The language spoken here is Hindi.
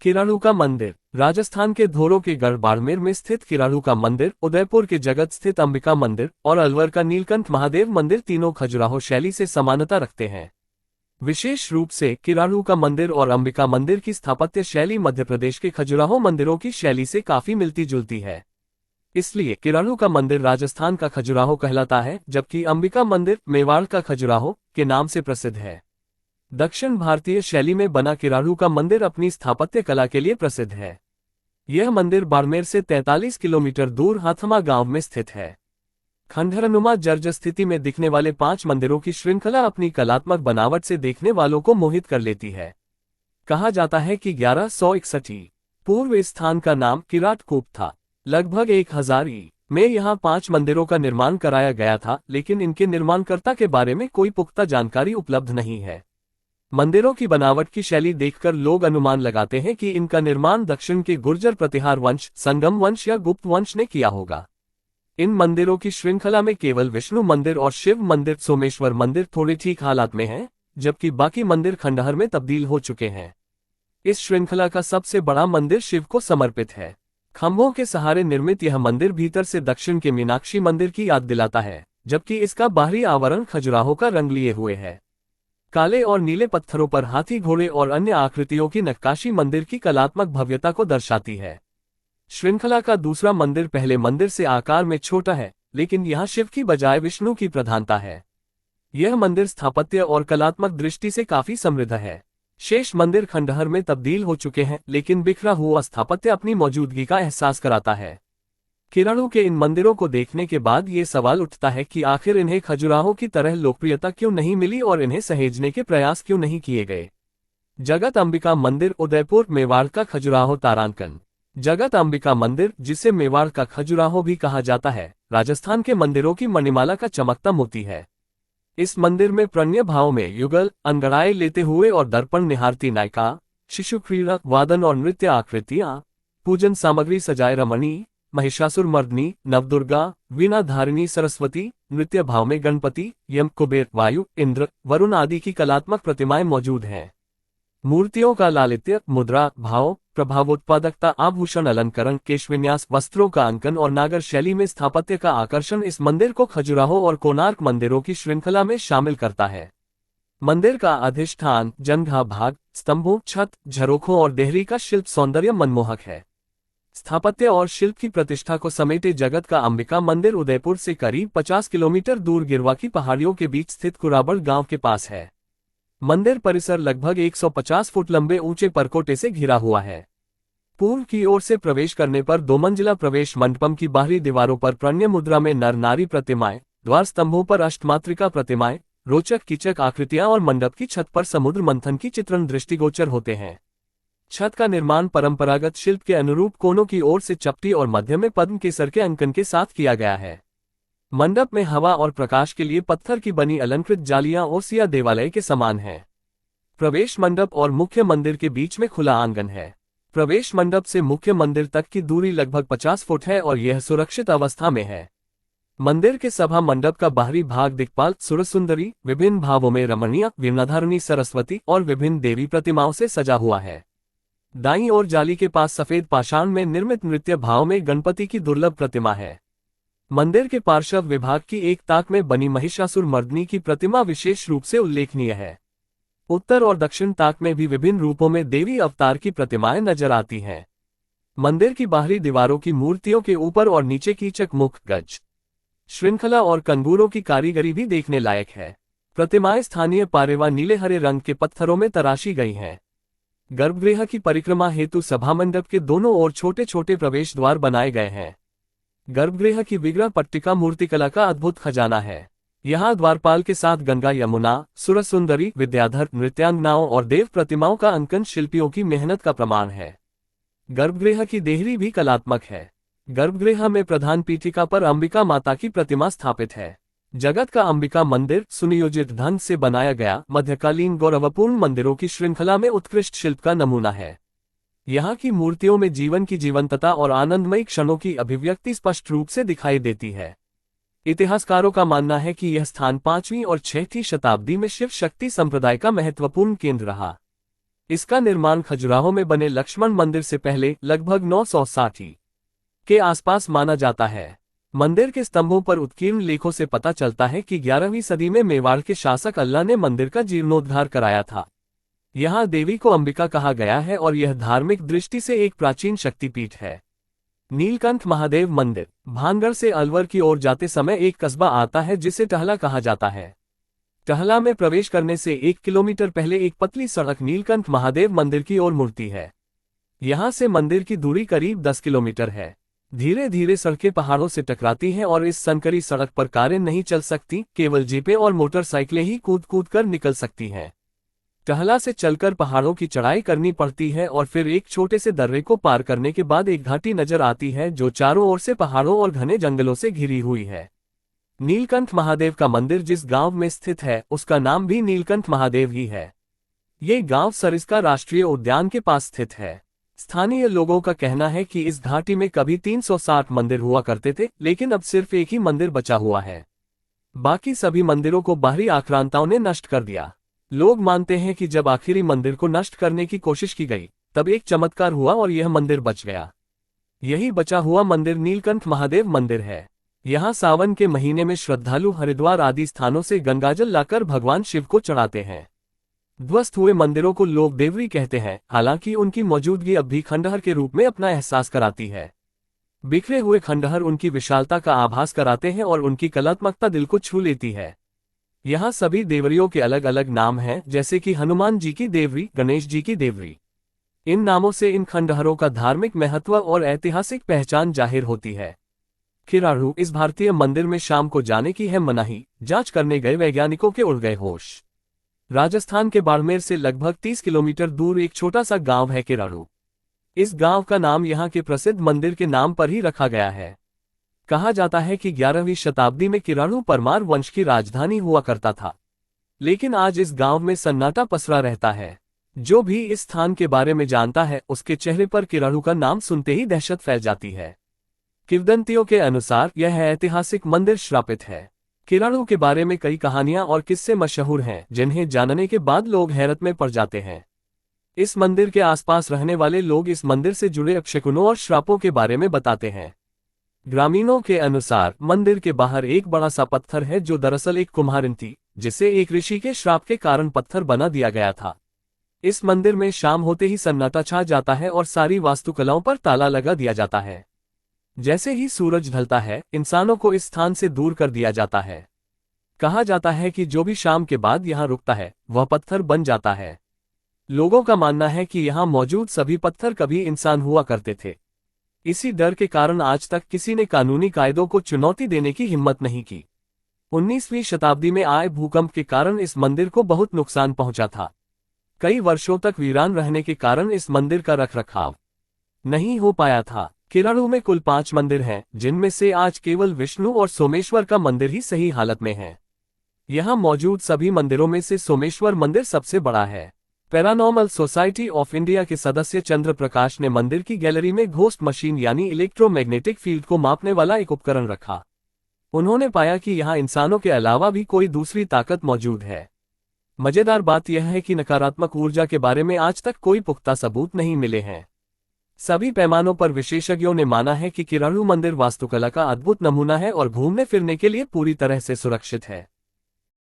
किराणुका मंदिर। राजस्थान के धोरो के गढ़ बाड़मेर में स्थित किराणुका मंदिर, उदयपुर के जगत स्थित अंबिका मंदिर और अलवर का नीलकंठ महादेव मंदिर तीनों खजुराहो शैली से समानता रखते हैं। विशेष रूप से किराणुका मंदिर और अंबिका मंदिर की स्थापत्य शैली मध्य प्रदेश के खजुराहो मंदिरों की शैली से काफी मिलती जुलती है। इसलिए किराणुका मंदिर राजस्थान का खजुराहो कहलाता है, जबकि अंबिका मंदिर मेवाड़ का खजुराहो के नाम से प्रसिद्ध है। दक्षिण भारतीय शैली में बना किराणुका मंदिर अपनी स्थापत्य कला के लिए प्रसिद्ध है। यह मंदिर बाड़मेर से 43 किलोमीटर दूर हाथमा गांव में स्थित है। खंडहरनुमा जर्जर स्थिति में दिखने वाले 5 मंदिरों की श्रृंखला अपनी कलात्मक बनावट से देखने वालों को मोहित कर लेती है। कहा जाता है कि 1161 पूर्व इस स्थान का नाम किराटकूप था। लगभग 1000 में यहाँ 5 मंदिरों का निर्माण कराया गया था, लेकिन इनके निर्माणकर्ता के बारे में कोई पुख्ता जानकारी उपलब्ध नहीं है। मंदिरों की बनावट की शैली देखकर लोग अनुमान लगाते हैं कि इनका निर्माण दक्षिण के गुर्जर प्रतिहार वंश, संगम वंश या गुप्त वंश ने किया होगा। इन मंदिरों की श्रृंखला में केवल विष्णु मंदिर और शिव मंदिर, सोमेश्वर मंदिर थोड़े ठीक हालात में हैं, जबकि बाकी मंदिर खंडहर में तब्दील हो चुके हैं। इस श्रृंखला का सबसे बड़ा मंदिर शिव को समर्पित है। खंभों के सहारे निर्मित यह मंदिर भीतर से दक्षिण के मीनाक्षी मंदिर की याद दिलाता है, जबकि इसका बाहरी आवरण खजुराहो का रंग लिए हुए है। काले और नीले पत्थरों पर हाथी, घोड़े और अन्य आकृतियों की नक्काशी मंदिर की कलात्मक भव्यता को दर्शाती है। श्रृंखला का दूसरा मंदिर पहले मंदिर से आकार में छोटा है, लेकिन यहाँ शिव की बजाय विष्णु की प्रधानता है। यह मंदिर स्थापत्य और कलात्मक दृष्टि से काफी समृद्ध है। शेष मंदिर खंडहर में तब्दील हो चुके हैं, लेकिन बिखरा हुआ स्थापत्य अपनी मौजूदगी का एहसास कराता है। किराणु के इन मंदिरों को देखने के बाद ये सवाल उठता है कि आखिर इन्हें खजुराहो की तरह लोकप्रियता क्यों नहीं मिली और इन्हें सहेजने के प्रयास क्यों नहीं किए गए। जगत अंबिका मंदिर, उदयपुर, मेवाड़ का खजुराहो तारांकन। जगत अंबिका मंदिर, जिसे मेवाड़ का खजुराहो भी कहा जाता है, राजस्थान के मंदिरों की मणिमाला का चमकता मोती है। इस मंदिर में प्रणय भाव में युगल, अंगड़ाई लेते हुए और दर्पण निहारती नायिका, शिशु क्रीड़ा, वादन और नृत्य आकृतियां, पूजन सामग्री सजाए रमणी, महिषासुर मर्दनी, नवदुर्गा, वीणा धारिणी सरस्वती, नृत्य भाव में गणपति, यम, कुबेर, वायु, इंद्र, वरुण आदि की कलात्मक प्रतिमाएं मौजूद हैं। मूर्तियों का लालित्य, मुद्रा, भाव, प्रभावोत्पादकता, आभूषण अलंकरण, केशविन्यास, वस्त्रों का अंकन और नागर शैली में स्थापत्य का आकर्षण इस मंदिर को खजुराहो और कोणार्क मंदिरों की श्रृंखला में शामिल करता है। मंदिर का अधिष्ठान, जंघा भाग, स्तंभों, छत, झरोखों और देहरी का शिल्प सौंदर्य मनमोहक है। स्थापत्य और शिल्प की प्रतिष्ठा को समेटे जगत का अंबिका मंदिर उदयपुर से करीब 50 किलोमीटर दूर गिरवा की पहाड़ियों के बीच स्थित कुराबड़ गांव के पास है। मंदिर परिसर लगभग 150 फुट लंबे ऊंचे परकोटे से घिरा हुआ है। पूर्व की ओर से प्रवेश करने पर 2 मंजिला प्रवेश मंडपम की बाहरी दीवारों पर प्रणय मुद्रा में नर नारी प्रतिमाएं, द्वार स्तंभों पर अष्टमात्रिका प्रतिमाएं, रोचक कीचक आकृतियां और मंडप की छत पर समुद्र मंथन की चित्रण दृष्टिगोचर होते हैं। छत का निर्माण परंपरागत शिल्प के अनुरूप कोनों की ओर से चपटी और मध्य में पद्म केसर के अंकन के साथ किया गया है। मंडप में हवा और प्रकाश के लिए पत्थर की बनी अलंकृत जालियां ओसिया देवालय के समान हैं। प्रवेश मंडप और मुख्य मंदिर के बीच में खुला आंगन है। प्रवेश मंडप से मुख्य मंदिर तक की दूरी लगभग 50 फुट है और यह सुरक्षित अवस्था में है। मंदिर के सभा मंडप का बाहरी भाग दिक्पाल, सुरसुंदरी, विभिन्न भावों में रमणीय, वीणाधारिणी सरस्वती और विभिन्न देवी प्रतिमाओं से सजा हुआ है। दाईं ओर जाली के पास सफेद पाषाण में निर्मित नृत्य भाव में गणपति की दुर्लभ प्रतिमा है। मंदिर के पार्श्व विभाग की एक ताक में बनी महिषासुर मर्दनी की प्रतिमा विशेष रूप से उल्लेखनीय है। उत्तर और दक्षिण ताक में भी विभिन्न रूपों में देवी अवतार की प्रतिमाएं नजर आती हैं। मंदिर की बाहरी दीवारों की मूर्तियों के ऊपर और नीचे कीचक मुख, गज, श्रृंखला और कंगूरों की कारीगरी भी देखने लायक है। प्रतिमाएं स्थानीय पारेवा नीले हरे रंग के पत्थरों में तराशी गई हैं। गर्भगृह की परिक्रमा हेतु सभा मंडप के दोनों ओर छोटे छोटे प्रवेश द्वार बनाए गए हैं। गर्भगृह की विग्रह पट्टिका मूर्तिकला का अद्भुत खजाना है। यहाँ द्वारपाल के साथ गंगा, यमुना, सुरसुंदरी, विद्याधर, नृत्यांगनाओं और देव प्रतिमाओं का अंकन शिल्पियों की मेहनत का प्रमाण है। गर्भगृह की देहरी भी कलात्मक है। गर्भगृह में प्रधान पीठिका पर अंबिका माता की प्रतिमा स्थापित है। जगत का अंबिका मंदिर सुनियोजित ढंग से बनाया गया मध्यकालीन गौरवपूर्ण मंदिरों की श्रृंखला में उत्कृष्ट शिल्प का नमूना है। यहाँ की मूर्तियों में जीवन की जीवंतता और आनंदमयी क्षणों की अभिव्यक्ति स्पष्ट रूप से दिखाई देती है। इतिहासकारों का मानना है कि यह स्थान 5वीं और 6वीं शताब्दी में शिव शक्ति संप्रदाय का महत्वपूर्ण केंद्र रहा। इसका निर्माण खजुराहो में बने लक्ष्मण मंदिर से पहले लगभग 960 के आसपास माना जाता है। मंदिर के स्तंभों पर उत्कीर्ण लेखों से पता चलता है कि 11वीं सदी में मेवाड़ के शासक अल्लाह ने मंदिर का जीर्णोद्धार कराया था। यहाँ देवी को अंबिका कहा गया है और यह धार्मिक दृष्टि से एक प्राचीन शक्तिपीठ है। नीलकंठ महादेव मंदिर भानगढ़ से अलवर की ओर जाते समय एक कस्बा आता है जिसे टहला कहा जाता है। टहला में प्रवेश करने से 1 किलोमीटर पहले एक पतली सड़क नीलकंठ महादेव मंदिर की ओर मुड़ती है। यहाँ से मंदिर की दूरी करीब 10 किलोमीटर है। धीरे धीरे सड़कें पहाड़ों से टकराती हैं और इस संकरी सड़क पर कारें नहीं चल सकती, केवल जीपें और मोटरसाइकिलें ही कूद कूद कर निकल सकती हैं। टहला से चलकर पहाड़ों की चढ़ाई करनी पड़ती है और फिर एक छोटे से दर्रे को पार करने के बाद एक घाटी नजर आती है जो चारों ओर से पहाड़ों और घने जंगलों से घिरी हुई है। नीलकंठ महादेव का मंदिर जिस गांव में स्थित है उसका नाम भी नीलकंठ महादेव ही है। ये गांव सरिस्का राष्ट्रीय उद्यान के पास स्थित है। स्थानीय लोगों का कहना है कि इस घाटी में कभी 360 मंदिर हुआ करते थे, लेकिन अब सिर्फ एक ही मंदिर बचा हुआ है। बाकी सभी मंदिरों को बाहरी आक्रांताओं ने नष्ट कर दिया। लोग मानते हैं कि जब आखिरी मंदिर को नष्ट करने की कोशिश की गई तब एक चमत्कार हुआ और यह मंदिर बच गया। यही बचा हुआ मंदिर नीलकंठ महादेव मंदिर है। यहाँ सावन के महीने में श्रद्धालु हरिद्वार आदि स्थानों से गंगाजल लाकर भगवान शिव को चढ़ाते हैं। ध्वस्त हुए मंदिरों को लोग देवरी कहते हैं, हालांकि उनकी मौजूदगी अब भी खंडहर के रूप में अपना एहसास कराती है। बिखरे हुए खंडहर उनकी विशालता का आभास कराते हैं और उनकी कलात्मकता दिल को छू लेती है। यहाँ सभी देवरियों के अलग अलग नाम हैं, जैसे कि हनुमान जी की देवरी, गणेश जी की देवरी। इन नामों से इन खंडहरों का धार्मिक महत्व और ऐतिहासिक पहचान जाहिर होती है। किरारू इस भारतीय मंदिर में शाम को जाने की है मनाही, जांच करने गए वैज्ञानिकों के उड़ गए होश। राजस्थान के बाड़मेर से लगभग 30 किलोमीटर दूर एक छोटा सा गांव है किरारू। इस गांव का नाम यहाँ के प्रसिद्ध मंदिर के नाम पर ही रखा गया है। कहा जाता है कि 11वीं शताब्दी में किरारू परमार वंश की राजधानी हुआ करता था, लेकिन आज इस गांव में सन्नाटा पसरा रहता है। जो भी इस स्थान के बारे में जानता है उसके चेहरे पर किरारू का नाम सुनते ही दहशत फैल जाती है। किंवदंतियों के अनुसार यह ऐतिहासिक मंदिर श्रापित है। किरारू के बारे में कई कहानियां और किस्से मशहूर हैं, जिन्हें जानने के बाद लोग हैरत में पड़ जाते हैं। इस मंदिर के आसपास रहने वाले लोग इस मंदिर से जुड़े अपशकुनों और श्रापों के बारे में बताते हैं। ग्रामीणों के अनुसार मंदिर के बाहर एक बड़ा सा पत्थर है जो दरअसल एक कुम्हारिन थी, जिसे एक ऋषि के श्राप के कारण पत्थर बना दिया गया था। इस मंदिर में शाम होते ही सन्नाटा छा जाता है और सारी वास्तुकलाओं पर ताला लगा दिया जाता है। जैसे ही सूरज ढलता है, इंसानों को इस स्थान से दूर कर दिया जाता है। कहा जाता है कि जो भी शाम के बाद यहाँ रुकता है वह पत्थर बन जाता है। लोगों का मानना है कि यहाँ मौजूद सभी पत्थर कभी इंसान हुआ करते थे। इसी डर के कारण आज तक किसी ने कानूनी कायदों को चुनौती देने की हिम्मत नहीं की। 19वीं शताब्दी में आए भूकंप के कारण इस मंदिर को बहुत नुकसान पहुंचा था। कई वर्षों तक वीरान रहने के कारण इस मंदिर का रखरखाव नहीं हो पाया था। किरारू में कुल 5 मंदिर हैं, जिनमें से आज केवल विष्णु और सोमेश्वर का मंदिर ही सही हालत में है। यहाँ मौजूद सभी मंदिरों में से सोमेश्वर मंदिर सबसे बड़ा है। पैरानॉर्मल सोसाइटी ऑफ इंडिया के सदस्य चंद्र प्रकाश ने मंदिर की गैलरी में घोस्ट मशीन यानी इलेक्ट्रोमैग्नेटिक फील्ड को मापने वाला एक उपकरण रखा। उन्होंने पाया कि यहाँ इंसानों के अलावा भी कोई दूसरी ताकत मौजूद है। मजेदार बात यह है कि नकारात्मक ऊर्जा के बारे में आज तक कोई पुख्ता सबूत नहीं मिले हैं। सभी पैमानों पर विशेषज्ञों ने माना है कि किरारू मंदिर वास्तुकला का अद्भुत नमूना है और घूमने फिरने के लिए पूरी तरह से सुरक्षित है।